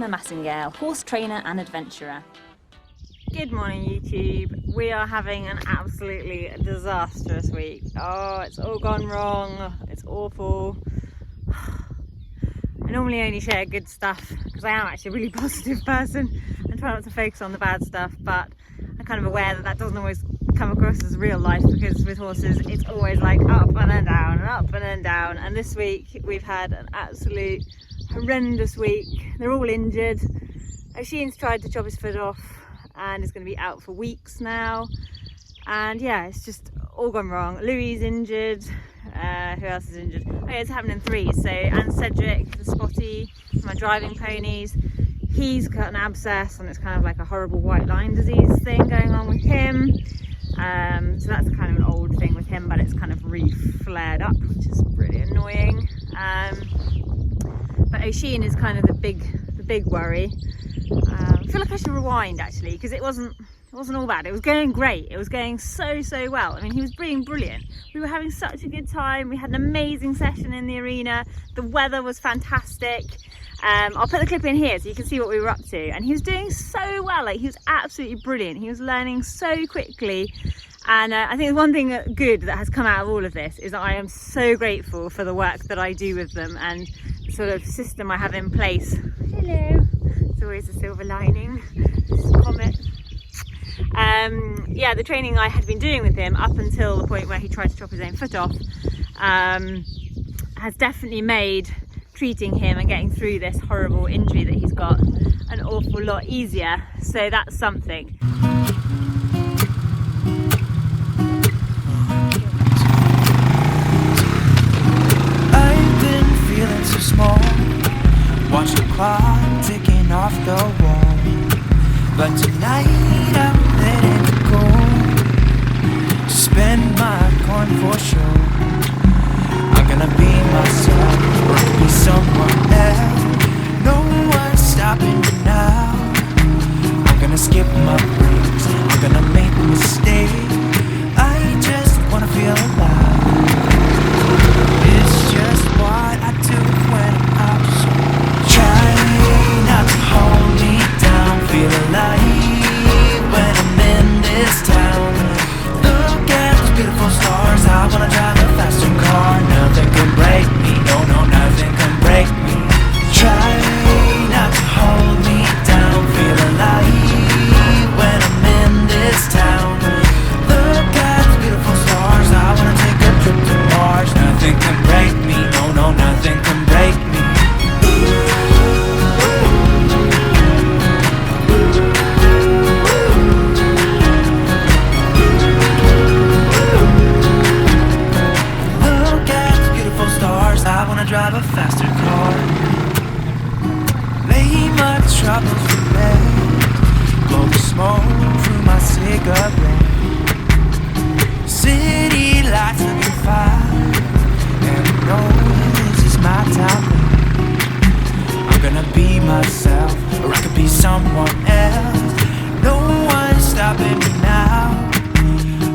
a Massingale, horse trainer and adventurer. Good morning YouTube. We are having an absolutely disastrous week. Oh, it's all gone wrong. It's awful. I normally only share good stuff because I am actually a really positive person and try not to focus on the bad stuff, but I'm kind of aware that that doesn't always come across as real life, because with horses it's always like up and then down and up and then down, and this week we've had an absolute horrendous week. They're all injured. Oisin's tried to chop his foot off and is going to be out for weeks now, and yeah, it's just all gone wrong. Louis is injured. Who else is injured? Oh yeah, it's happening in threes. So, and Cedric, the spotty, my driving ponies, he's got an abscess and it's kind of like a horrible white line disease thing going on with him. So that's kind of an old thing with him, but it's kind of re-flared up, which is really annoying. But Oisin is kind of the big worry. I feel like I should rewind actually, because it wasn't all bad. It was going great. It was going so well. I mean, he was being brilliant. We were having such a good time. We had an amazing session in the arena. The weather was fantastic. I'll put the clip in here so you can see what we were up to. And he was doing so well. Like, he was absolutely brilliant. He was learning so quickly. And I think one thing good that has come out of all of this is that I am so grateful for the work that I do with them and the sort of system I have in place. Hello. It's always a silver lining. This comet. Yeah, the training I had been doing with him up until the point where he tried to chop his own foot off has definitely made treating him and getting through this horrible injury that he's got an awful lot easier. So that's something. I've been feeling so small, watch the clock ticking off the wall, but tonight I'm letting it go. Spend my coin for sure. I'm gonna be myself, or I'll be someone else. No one's stopping me now. I'm gonna skip my breaks, I'm gonna make a mistake. I just wanna feel alive. It's just what I do when I'm out. So try not to hold me down. Feel alive when I'm in this town. Look at those beautiful stars. I wanna drive a faster car. Nothing can break me. No, nothing can break me. Try not to hold me down. Feel alive when I'm in this town. Look at those beautiful stars. I wanna take a trip to Mars. Nothing can break me. No, nothing can break me. Drive a faster car. Lay my troubles to bed. Blow the smoke through my cigarette. City lights looking fine, and I know this is my time. I'm gonna be myself, or I could be someone else. No one's stopping me now.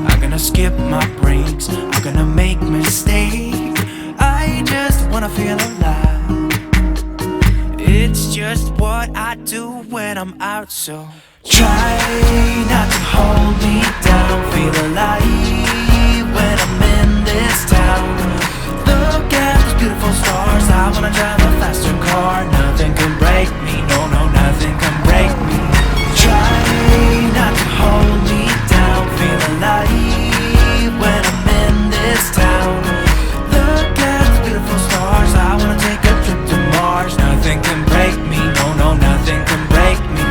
I'm gonna skip my breaks. I'm gonna make mistakes. I just wanna feel alive. It's just what I do when I'm out. So try not to hold me down. Feel alive when I'm in this town. Look at those beautiful stars. I wanna drive a faster car. Nothing can break me. No, nothing can break me. Try not to hold me down. Feel alive when I'm in this town. Look at those beautiful stars. I wanna take a trip to Mars. Nothing can break me. No, nothing can break me.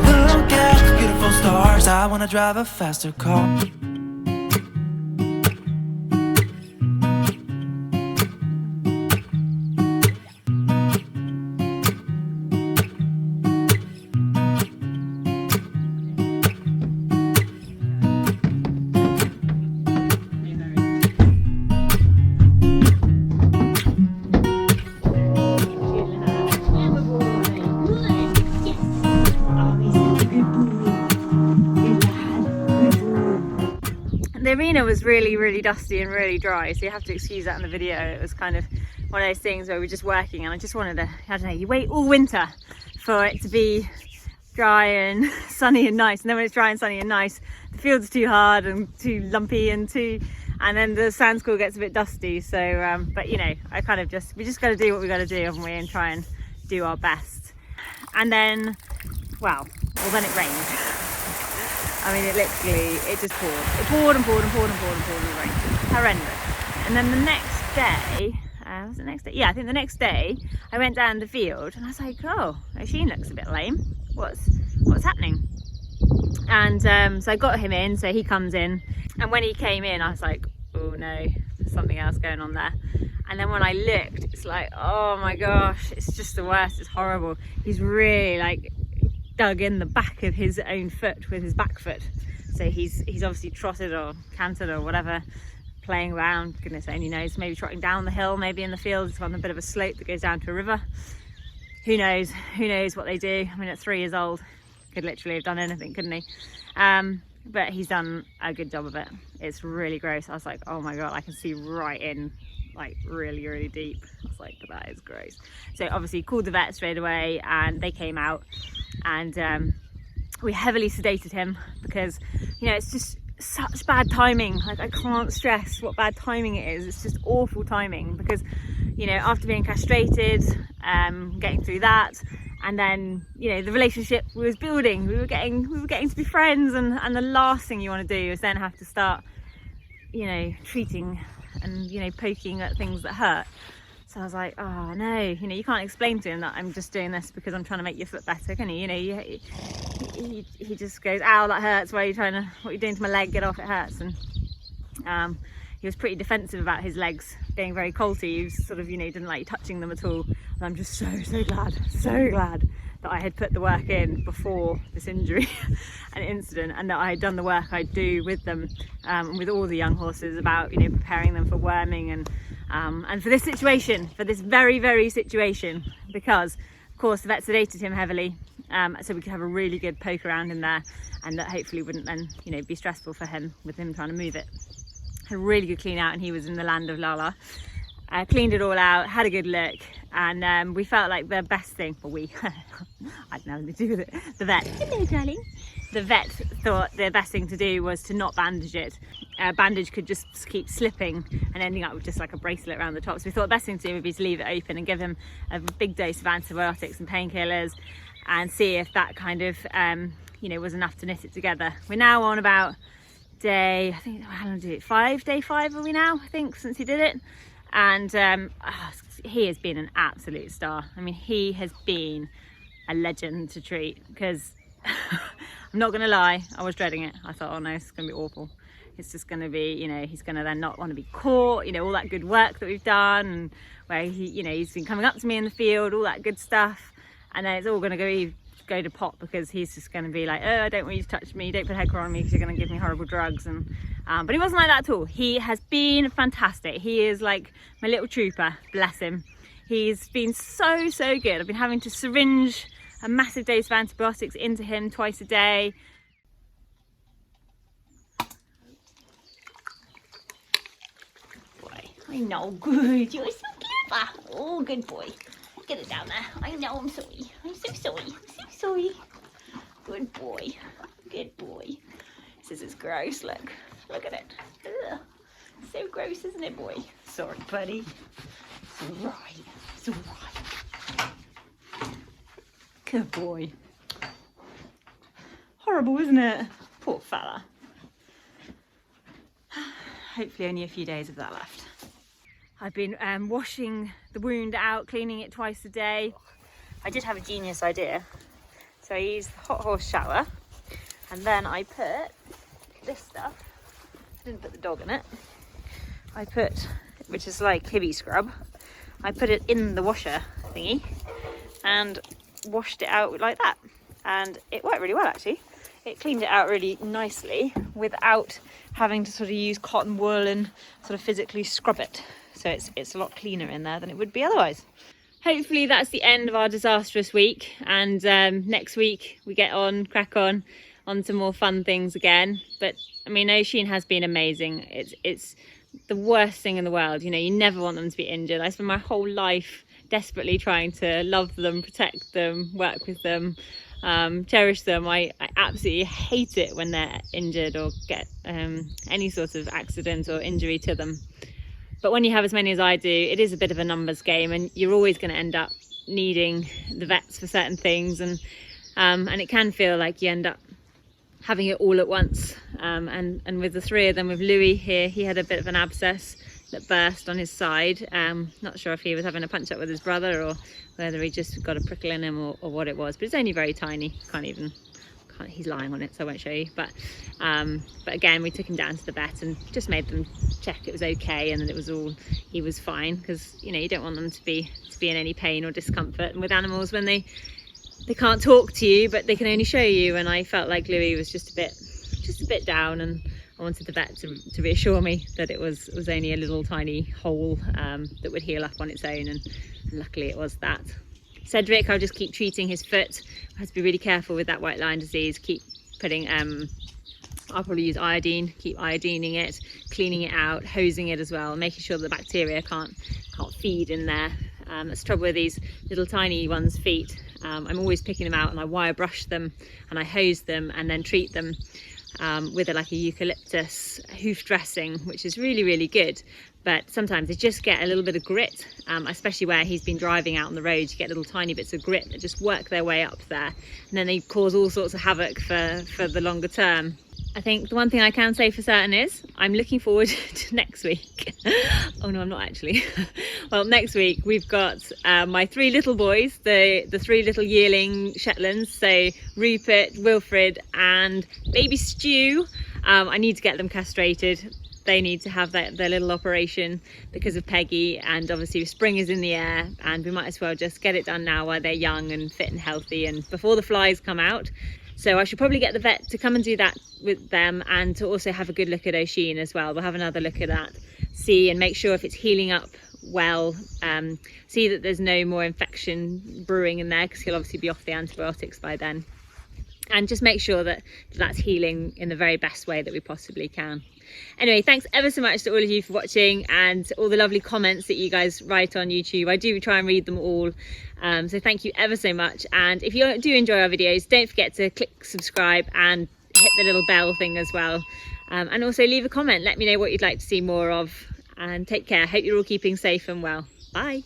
Look at those beautiful stars. I wanna drive a faster car. was really, really dusty and really dry, so you have to excuse that in the video. It was kind of one of those things where we were just working, and I just wanted to, I don't know, you wait all winter for it to be dry and sunny and nice, and then when it's dry and sunny and nice, the field's too hard and too lumpy and then the sand school gets a bit dusty. So but you know, I kind of we just got to do what we got to do, haven't we, and try and do our best. And then, well then it rained. I mean, it just poured. It poured and poured and poured and poured and poured, and rained. Horrendous. And then the next day, was it the next day? Yeah, I think the next day I went down the field and I was like, oh, Oisin looks a bit lame. What's happening? And so I got him in, so he comes in, and when he came in I was like, oh no, there's something else going on there. And then when I looked, it's like, oh my gosh, it's just the worst. It's horrible. He's really like dug in the back of his own foot with his back foot, so he's obviously trotted or cantered or whatever, playing around, goodness only knows, maybe trotting down the hill, maybe in the field. It's on a bit of a slope that goes down to a river. Who knows what they do. I mean, at 3 years old, could literally have done anything, couldn't he? But he's done a good job of it. It's really gross. I was like, oh my god, I can see right in, like really, really deep. I was like, that is gross. So obviously called the vet straight away, and they came out, and we heavily sedated him because, you know, it's just such bad timing. Like, I can't stress what bad timing it is. It's just awful timing because, you know, after being castrated, getting through that, and then, you know, the relationship was building, we were getting to be friends, and the last thing you want to do is then have to start, you know, treating and, you know, poking at things that hurt. So I was like, oh no, you know, you can't explain to him that I'm just doing this because I'm trying to make your foot better, can you? You know, he just goes, ow, that hurts. What are you doing to my leg? Get off, it hurts. And he was pretty defensive about his legs being very colty. He was sort of, you know, didn't like touching them at all. And I'm just so glad that I had put the work in before this injury and incident, and that I had done the work I do with them, with all the young horses, about, you know, preparing them for worming and for this situation, for this very situation, because of course the vet sedated him heavily, so we could have a really good poke around in there, and that hopefully wouldn't then, you know, be stressful for him with him trying to move it. Had a really good clean out, and he was in the land of Lala. Cleaned it all out, had a good look, and we felt like the best thing, well, I had nothing to do with it, the vet, hello darling, the vet thought the best thing to do was to not bandage it. Bandage could just keep slipping and ending up with just like a bracelet around the top, so we thought the best thing to do would be to leave it open and give him a big dose of antibiotics and painkillers, and see if that kind of you know, was enough to knit it together. We're now on about day, I think, how long did it, day 5 are we now, I think, since he did it. And he has been an absolute star. I mean, he has been a legend to treat, because I'm not gonna lie, I was dreading it. I thought, oh no, it's gonna be awful. It's just gonna be, you know, he's gonna then not want to be caught, you know, all that good work that we've done, and where he, you know, he's been coming up to me in the field, all that good stuff, and then it's all gonna go to pot, because he's just going to be like, oh, I don't want you to touch me, don't put headcrawl on me because you're going to give me horrible drugs. And but he wasn't like that at all. He has been fantastic. He is like my little trooper, bless him. He's been so good. I've been having to syringe a massive dose of antibiotics into him twice a day. Boy, I know, good, you're so clever. Oh, good boy. Get it down there. I know, I'm sorry. I'm so sorry. Good boy. Good boy. This is gross. Look at it. Ugh. So gross, isn't it, boy? Sorry, buddy. It's alright. Good boy. Horrible, isn't it? Poor fella. Hopefully only a few days of that left. I've been washing the wound out, cleaning it twice a day. I did have a genius idea. So I used the hot horse shower, and then I put this stuff. I didn't put the dog in it. I put, which is like Hibby scrub, I put it in the washer thingy and washed it out like that. And it worked really well, actually. It cleaned it out really nicely without having to sort of use cotton wool and sort of physically scrub it. So it's a lot cleaner in there than it would be otherwise. Hopefully that's the end of our disastrous week, and next week we crack on on to more fun things again. But I mean, Oisin has been amazing. It's the worst thing in the world, you know, you never want them to be injured. I spend my whole life desperately trying to love them, protect them, work with them, cherish them. I absolutely hate it when they're injured or get any sort of accident or injury to them. But when you have as many as I do, it is a bit of a numbers game, and you're always going to end up needing the vets for certain things, and it can feel like you end up having it all at once. And with the three of them, with Louis here, he had a bit of an abscess that burst on his side. Not sure if he was having a punch up with his brother or whether he just got a prickle in him or what it was, but it's only very tiny. He's lying on it, so I won't show you. But again, we took him down to the vet and just made them check it was okay and that he was fine, because you know, you don't want them to be in any pain or discomfort. And with animals, when they can't talk to you but they can only show you, and I felt like Louis was just a bit down, and I wanted the vet to reassure me that it was only a little tiny hole that would heal up on its own, and luckily it was that. Cedric, I'll just keep treating his foot. I have to be really careful with that white line disease. Keep putting I'll probably use iodine, keep iodining it, cleaning it out, hosing it as well, making sure the bacteria can't feed in there. That's the trouble with these little tiny ones' feet. I'm always picking them out, and I wire brush them and I hose them and then treat them with like a eucalyptus hoof dressing, which is really, really good. But sometimes they just get a little bit of grit, especially where he's been driving out on the road. You get little tiny bits of grit that just work their way up there, and then they cause all sorts of havoc for the longer term. I think the one thing I can say for certain is I'm looking forward to next week. Oh no, I'm not actually. Well, next week we've got my three little boys, the three little yearling Shetlands, so Rupert, Wilfred and baby Stu. I need to get them castrated. They need to have their little operation because of Peggy, and obviously spring is in the air, and we might as well just get it done now while they're young and fit and healthy and before the flies come out. So I should probably get the vet to come and do that with them, and to also have a good look at Oisin as well. We'll have another look at that, see and make sure if it's healing up well, see that there's no more infection brewing in there, because he'll obviously be off the antibiotics by then, and just make sure that that's healing in the very best way that we possibly can. Anyway, thanks ever so much to all of you for watching, and all the lovely comments that you guys write on YouTube. I do try and read them all, so thank you ever so much. And if you do enjoy our videos, don't forget to click subscribe and hit the little bell thing as well, and also leave a comment. Let me know what you'd like to see more of, and take care. Hope you're all keeping safe and well. Bye.